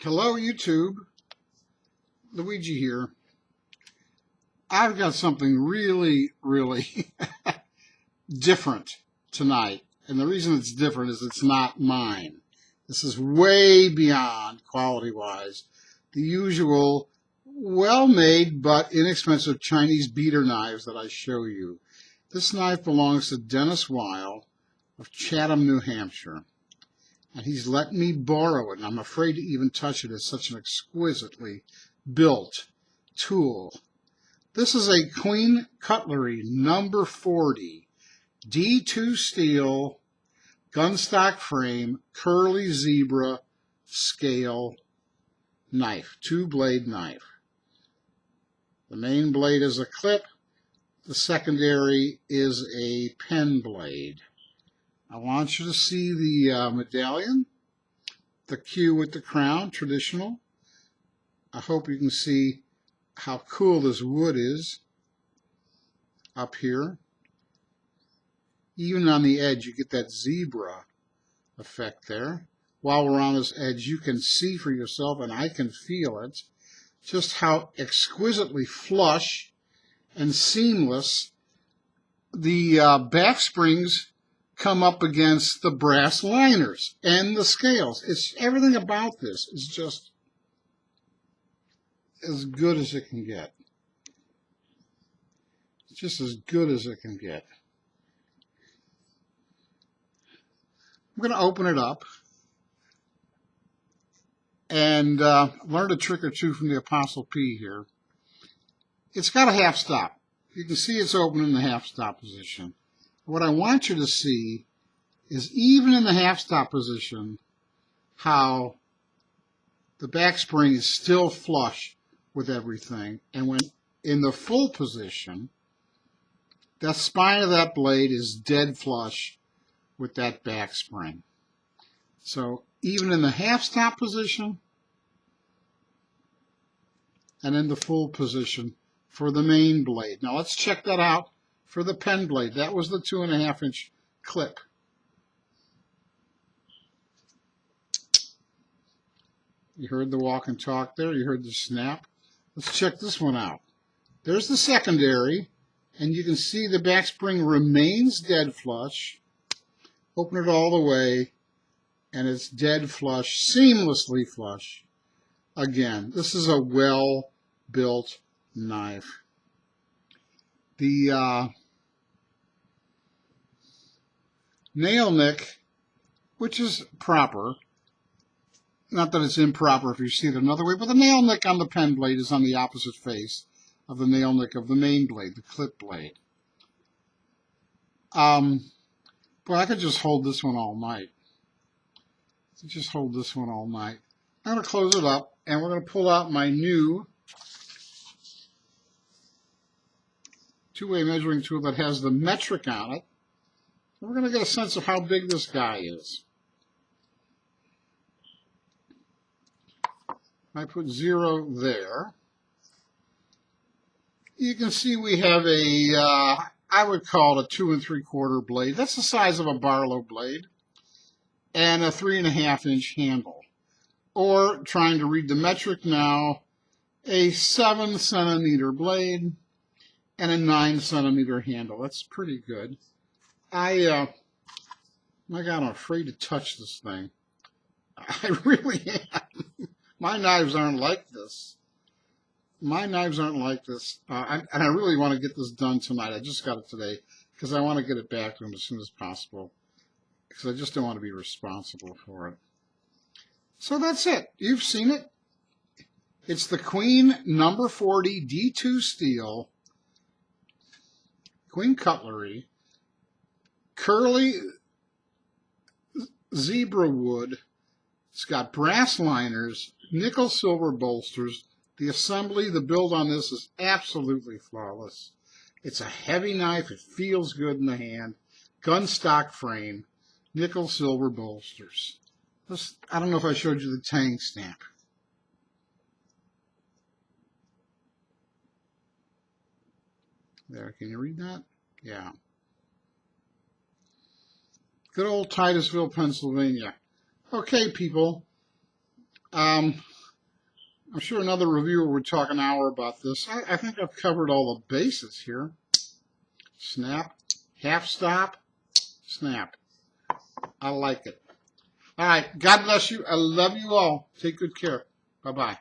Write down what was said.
Hello YouTube, Luigi here. I've got something really different tonight. And the reason it's different is it's not mine. This is way beyond, quality-wise, the usual well-made but inexpensive Chinese beater knives that I show you. This knife belongs to Dennis Weil of Chatham, New Hampshire. And he's let me borrow it, and I'm afraid to even touch it. It's such an exquisitely built tool. This is a Queen Cutlery number 40 D2 steel gunstock frame curly zebra scale knife, two-blade knife. The main blade is a clip. The secondary is a pen blade. I want you to see the medallion, the Q with the crown, traditional. I hope you can see how cool this wood is up here. Even on the edge, you get that zebra effect there. While we're on this edge, you can see for yourself, and I can feel it, just how exquisitely flush and seamless the back springs come up against the brass liners and the scales. It's everything about this is just as good as it can get. It's just as good as it can get. I'm going to open it up and learn a trick or two from the Apostle P here. It's got a half stop. You can see it's open in the half stop position. What I want you to see is even in the half stop position, how the back spring is still flush with everything. And when in the full position, the spine of that blade is dead flush with that back spring. So even in the half stop position and in the full position for the main blade. Now let's check that out for the pen blade. That was the 2.5-inch clip. You heard the walk and talk there. You heard the snap. Let's check this one out. There's the secondary, and you can see the back spring remains dead flush. Open it all the way, and it's dead flush, seamlessly flush. Again, this is a well-built knife. The nail nick, which is proper, not that it's improper if you see it another way, but the nail nick on the pen blade is on the opposite face of the nail nick of the main blade, the clip blade. But I could just hold this one all night. Just hold this one all night. I'm going to close it up, and we're going to pull out my new two-way measuring tool that has the metric on it. And we're going to get a sense of how big this guy is. I put 0 there. You can see we have a, I would call it a 2 3/4 blade. That's the size of a Barlow blade. And a 3.5-inch handle. Or, trying to read the metric now, a 7-centimeter blade and a 9-centimeter handle. That's pretty good. My God, I'm afraid to touch this thing. I really am. My knives aren't like this. My knives aren't like this. And I really want to get this done tonight. I just got it today because I want to get it back to him as soon as possible. Because I just don't want to be responsible for it. So that's it. You've seen it. It's the Queen number 40 D2 steel, Queen Cutlery, curly zebra wood. It's got brass liners, nickel silver bolsters. The assembly, the build on this is absolutely flawless. It's a heavy knife. It feels good in the hand. Gunstock frame. Nickel silver bolsters. I don't know if I showed you the Tang stamp. There, can you read that? Yeah. Good old Titusville, Pennsylvania. Okay, people. I'm sure another reviewer would talk an hour about this. I think I've covered all the bases here. Snap, half stop, snap. I like it. All right. God bless you. I love you all. Take good care. Bye-bye.